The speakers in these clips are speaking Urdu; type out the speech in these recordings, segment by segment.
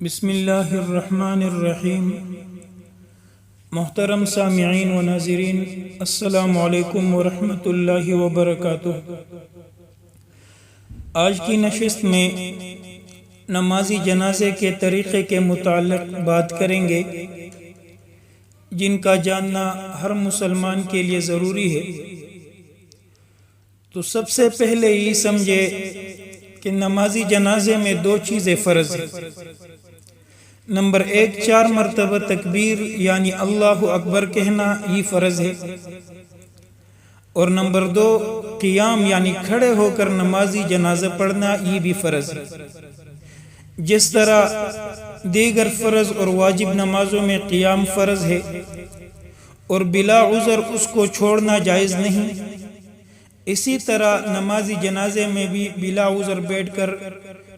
بسم اللہ الرحمن الرحیم۔ محترم سامعین و ناظرین، السلام علیکم ورحمۃ اللہ وبرکاتہ۔ آج کی نشست میں نمازی جنازے کے طریقے کے متعلق بات کریں گے، جن کا جاننا ہر مسلمان کے لیے ضروری ہے۔ تو سب سے پہلے یہ سمجھے کہ نمازی جنازے میں دو چیزیں فرض ہیں۔ نمبر 1، 4 مرتبہ تکبیر یعنی اللہ اکبر کہنا، یہ فرض ہے۔ اور نمبر 2، قیام یعنی کھڑے ہو کر نمازی جنازہ پڑھنا، یہ بھی فرض ہے۔ جس طرح دیگر فرض اور واجب نمازوں میں قیام فرض ہے اور بلا عذر اس کو چھوڑنا جائز نہیں، اسی طرح نمازی جنازے میں بھی بلا عذر بیٹھ کر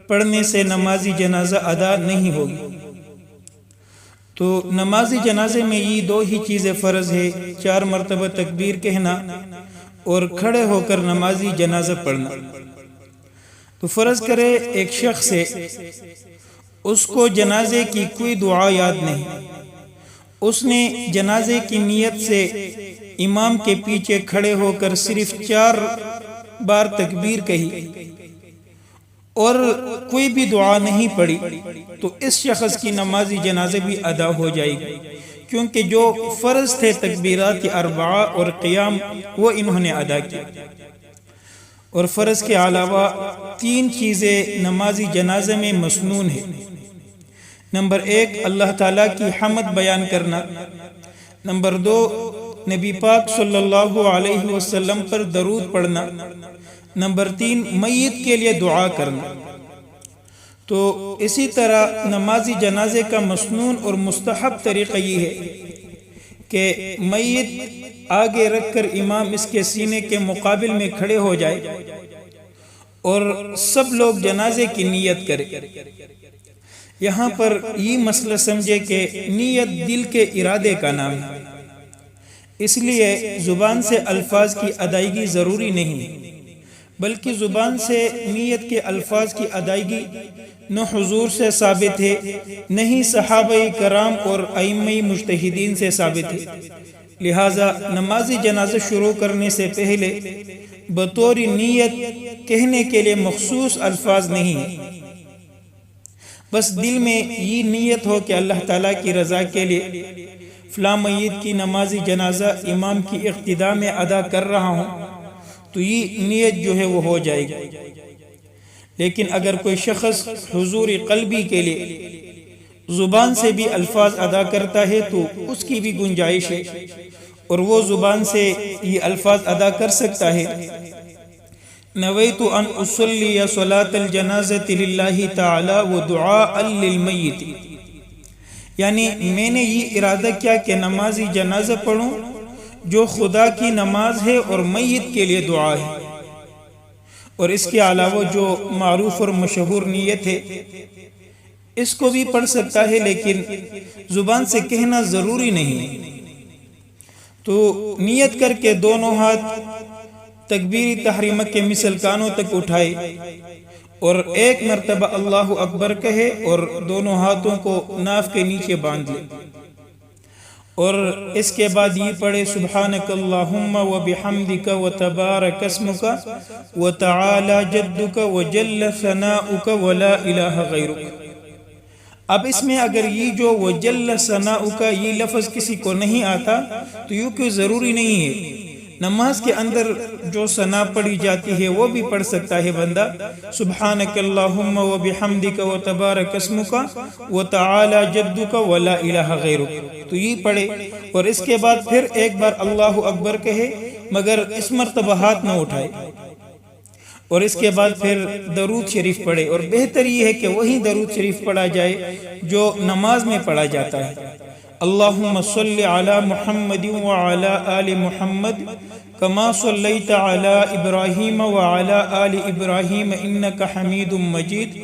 پڑھنے سے نمازی جنازہ ادا نہیں ہوگی۔ تو نمازی جنازے میں یہ دو ہی چیزیں فرض ہے، 4 مرتبہ تکبیر کہنا اور کھڑے ہو کر نمازی جنازہ پڑھنا۔ تو فرض کرے ایک شخص ہے، اس کو جنازے کی کوئی دعا یاد نہیں، اس نے جنازے کی نیت سے امام کے پیچھے کھڑے ہو کر صرف 4 بار تکبیر کہی اور کوئی بھی دعا نہیں پڑھی، تو اس شخص کی نمازی جنازہ بھی ادا ہو جائے گی، کیونکہ جو فرض تھے تکبیرات 4 اور قیام وہ انہوں نے ادا کیا۔ اور فرض کے علاوہ 3 چیزیں نمازی جنازے میں مسنون ہیں۔ نمبر 1، اللہ تعالیٰ کی حمد بیان کرنا۔ نمبر 2، نبی پاک صلی اللہ علیہ وسلم پر درود پڑھنا۔ نمبر 3، میت کے لیے دعا کرنا۔ تو اسی طرح نمازی جنازے کا مسنون اور مستحب طریقہ یہ ہے کہ میت آگے رکھ کر امام اس کے سینے کے مقابل میں کھڑے ہو جائے اور سب لوگ جنازے کی نیت کریں۔ یہاں پر یہ مسئلہ سمجھے کہ نیت دل کے ارادے کا نام ہے، اس لیے زبان سے الفاظ کی ادائیگی ضروری نہیں ہے، بلکہ زبان سے نیت کے الفاظ کی ادائیگی نہ حضور سے ثابت ہے، نہ ہی صحابہ کرام اور ائمہ مجتہدین سے ثابت ہے۔ لہٰذا نمازی جنازہ شروع کرنے سے پہلے بطور نیت کہنے کے لیے مخصوص الفاظ نہیں ہیں، بس دل میں یہ نیت ہو کہ اللہ تعالیٰ کی رضا کے لیے فلاں میت کی نمازی جنازہ امام کی اقتداء میں ادا کر رہا ہوں، تو یہ نیت جو ہے وہ ہو جائے گی۔ لیکن اگر کوئی شخص حضور قلبی کے لیے زبان سے بھی الفاظ ادا کرتا ہے تو اس کی بھی گنجائش ہے اور وہ زبان سے یہ الفاظ ادا کر سکتا ہے۔ نویت ان اصلی صلاۃ الجنازۃ للہ تعالی ودعاء للمیت، یعنی میں نے یہ ارادہ کیا کہ نمازی جنازہ پڑھوں جو خدا کی نماز ہے اور میت کے لیے دعا ہے۔ اور اس کے علاوہ جو معروف اور مشہور نیت ہے اس کو بھی پڑھ سکتا ہے، لیکن زبان سے کہنا ضروری نہیں۔ تو نیت کر کے دونوں ہاتھ تکبیر تحریمہ کے مثل کانوں تک اٹھائے اور 1 مرتبہ اللہ اکبر کہے اور دونوں ہاتھوں کو ناف کے نیچے باندھ لے، اور اس کے بعد یہ پڑھے سبحانک اللہم وبحمدک وتبارک اسمک وتعالی جدک وجل ثناؤک ولا الہ غیرک۔ اب اس میں اگر یہ جو وجل ثناؤک یہ لفظ کسی کو نہیں آتا تو یہ کوئی ضروری نہیں ہے، نماز کے اندر جو ثنا پڑھی جاتی ہے وہ بھی پڑھ سکتا ہے بندہ، سبحانک اللہم وبحمدک وتبارک اسمک وتعالی جدک ولا الہ غیرک، تو یہ پڑھے اور اس کے بعد پھر ایک بار اللہ اکبر کہے، مگر اس مرتبہ ہاتھ نہ اٹھائے، اور اس کے بعد پھر درود شریف پڑھے، اور بہتر یہ ہے کہ وہی درود شریف پڑھا جائے جو نماز میں پڑھا جاتا ہے۔ اللہم صلی علی محمد وعلی آل محمد کما صلیت علی ابراہیم وعلی آل ابراہیم انک حمید مجید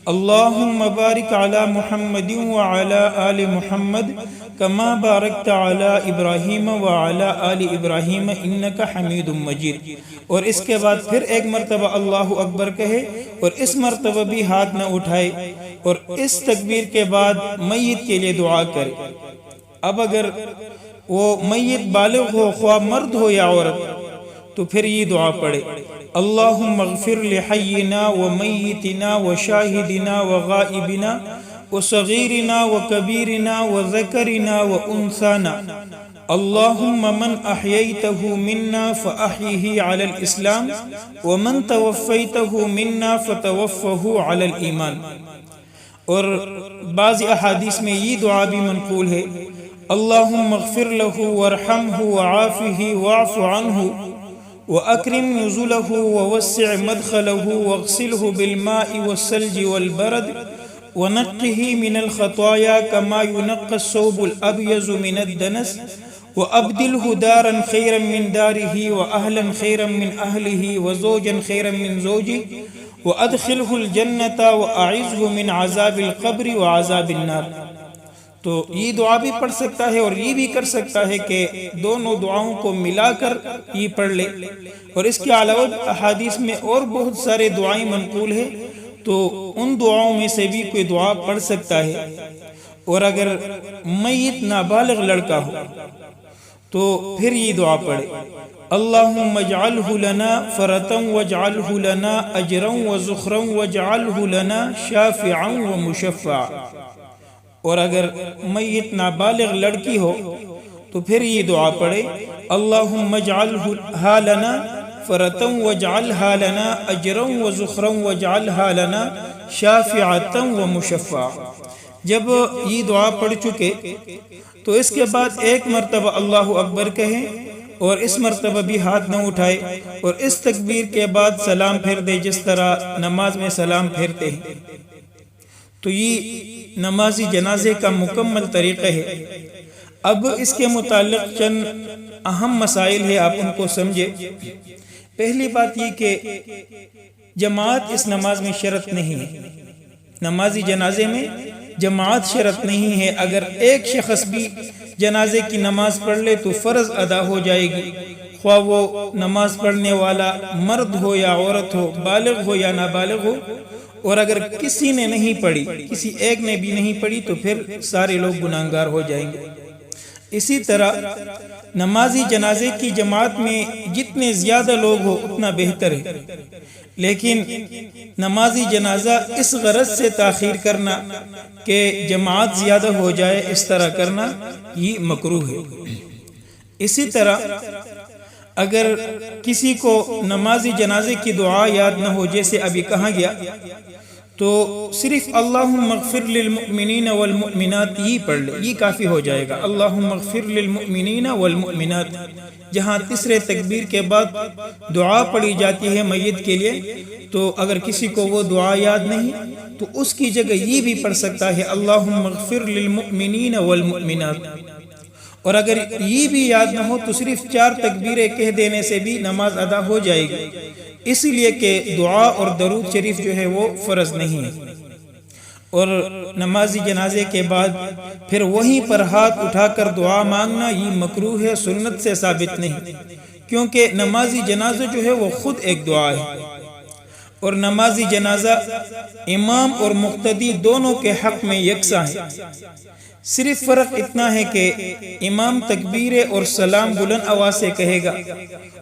اللہم بارک علی محمد وعلی آل محمد کما بارکت علی ابراہیم وعلی آل ابراہیم انک حمید مجید۔ اور اس کے بعد پھر ایک مرتبہ اللہ اکبر کہے اور اس مرتبہ بھی ہاتھ نہ اٹھائے، اور اس تکبیر کے بعد میت کے لیے دعا کرے۔ اب اگر وہ میت بالغ ہو، خواہ مرد ہو یا عورت، تو پھر یہ دعا پڑھے، اللہم اغفر لحینا ومیتنا وشاہدنا وغائبنا وصغیرنا وکبیرنا وذکرنا وانثانا، اللہم من احییتہ منا فاحیہ علی الاسلام ومن توفیتہ منا فتوفہ علی الایمان۔ اور بعض احادیث میں یہ دعا بھی منقول ہے، اللہم اغفر لہ وارحمہ وعافہ واعف عنہ وأكرم نزله ووسع مدخله واغسله بالماء والثلج والبرد ونقه من الخطايا كما ينقى الثوب الأبيض من الدنس وأبدله دارا خيرا من داره وأهلا خيرا من أهله وزوجا خيرا من زوجه وأدخله الجنة وأعذه من عذاب القبر وعذاب النار۔ تو یہ دعا بھی پڑھ سکتا ہے اور یہ بھی کر سکتا ہے کہ دونوں دعاؤں کو ملا کر یہ پڑھ لے۔ اور اس کے علاوہ احادیث میں اور بہت سارے دعائیں منقول ہیں، تو ان دعاؤں میں سے بھی کوئی دعا پڑھ سکتا ہے۔ اور اگر میت نابالغ لڑکا ہو تو پھر یہ دعا پڑھے، اللہم اجعلہ لنا فرطا واجعلہ لنا اجرا وزخرا واجعلہ لنا شافعا ومشفعا۔ اور اگر میت نابالغ لڑکی ہو تو پھر یہ دعا پڑھے، اللہم اجعلہا لنا فرطا واجعلہا لنا اجرا وزخرا واجعلہا لنا شافعتا ومشفعا۔ جب یہ دعا پڑھ چکے تو اس کے بعد ایک مرتبہ اللہ اکبر کہیں اور اس مرتبہ بھی ہاتھ نہ اٹھائے، اور اس تکبیر کے بعد سلام پھیر دے جس طرح نماز میں سلام پھیرتے ہیں۔ تو یہ نمازی جنازے کا مکمل طریقہ ہے۔ اب اس کے متعلق چند اہم مسائل ہیں، آپ ان کو سمجھے۔ پہلی بات یہ کہ جماعت اس نماز میں شرط نہیں ہے، نمازی جنازے میں جماعت شرط نہیں ہے۔ اگر ایک شخص بھی جنازے کی نماز پڑھ لے تو فرض ادا ہو جائے گی، خواہ وہ نماز پڑھنے والا مرد ہو یا عورت ہو، بالغ ہو یا نابالغ ہو۔ اور اگر کسی نے نہیں پڑھی، کسی ایک نے بھی نہیں پڑھی، تو پھر سارے لوگ گناہگار ہو جائیں گے۔ اسی طرح نمازی جنازے کی جماعت میں جتنے زیادہ لوگ ہو اتنا بہتر ہے، لیکن نمازی جنازہ اس غرض سے تاخیر کرنا کہ جماعت زیادہ ہو جائے، اس طرح کرنا یہ مکروہ ہے۔ اسی طرح اگر کسی کو نمازی جنازے کی دعا یاد نہ ہو، جیسے ابھی کہا گیا، تو صرف اللہم اغفر للمؤمنین والمؤمنات یہ پڑھ لے، یہ کافی ہو جائے گا۔ اللہم اغفر للمؤمنین والمؤمنات، جہاں تیسرے تکبیر کے بعد دعا پڑھی جاتی ہے میت کے لیے، تو اگر کسی کو وہ دعا یاد نہیں تو اس کی جگہ یہ بھی پڑھ سکتا ہے، اللہم اغفر للمؤمنین والمؤمنات۔ اور اگر یہ بھی یاد نہ ہو تو صرف 4 تکبیریں کہہ دینے سے بھی نماز ادا ہو جائے گی، اس لیے کہ دعا اور درود شریف جو ہے وہ فرض نہیں ہے۔ اور نمازی جنازے کے بعد پھر وہیں پر ہاتھ اٹھا کر دعا مانگنا یہ مکروہ ہے، سنت سے ثابت نہیں، کیونکہ نمازی جنازہ جو ہے وہ خود ایک دعا ہے۔ اور نمازی جنازہ امام اور مقتدی دونوں کے حق میں یکساں ہے، صرف فرق اتنا ہے کہ امام تکبیر اور سلام بلند آواز سے کہے گا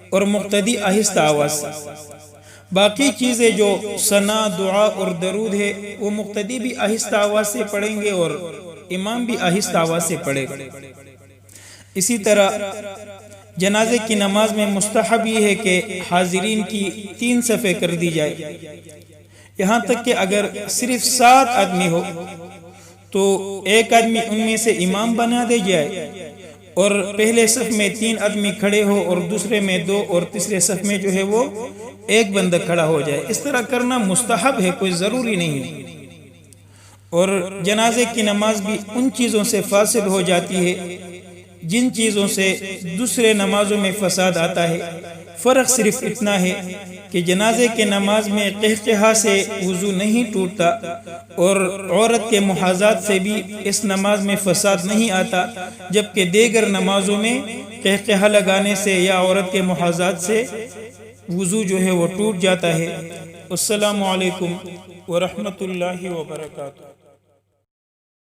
اور مقتدی آہستہ آواز سے۔ باقی چیزیں جو ثنا، دعا اور درود ہے وہ مقتدی بھی آہستہ آواز سے پڑھیں گے اور امام بھی آہستہ آواز سے پڑھے گا۔ اسی طرح جنازے کی نماز میں مستحب یہ ہے کہ حاضرین کی 3 صفیں کر دی جائے، یہاں تک کہ اگر صرف 7 آدمی ہو تو ایک آدمی ان میں سے امام بنا دے جائے، اور پہلے صف میں 3 آدمی کھڑے ہو اور دوسرے میں 2 اور تیسرے صف میں جو ہے وہ ایک بندہ کھڑا ہو جائے۔ اس طرح کرنا مستحب ہے، کوئی ضروری نہیں ہے۔ اور جنازے کی نماز بھی ان چیزوں سے فاسد ہو جاتی ہے جن چیزوں سے دوسرے نمازوں میں فساد آتا ہے۔ فرق صرف اتنا ہے کہ جنازے کے نماز میں قہقہا سے وضو نہیں ٹوٹتا اور عورت کے محاذات سے بھی اس نماز میں فساد نہیں آتا، جبکہ دیگر نمازوں میں قہقہا لگانے سے یا عورت کے محاذات سے وضو جو ہے وہ ٹوٹ جاتا ہے۔ السلام علیکم ورحمۃ اللہ وبرکاتہ۔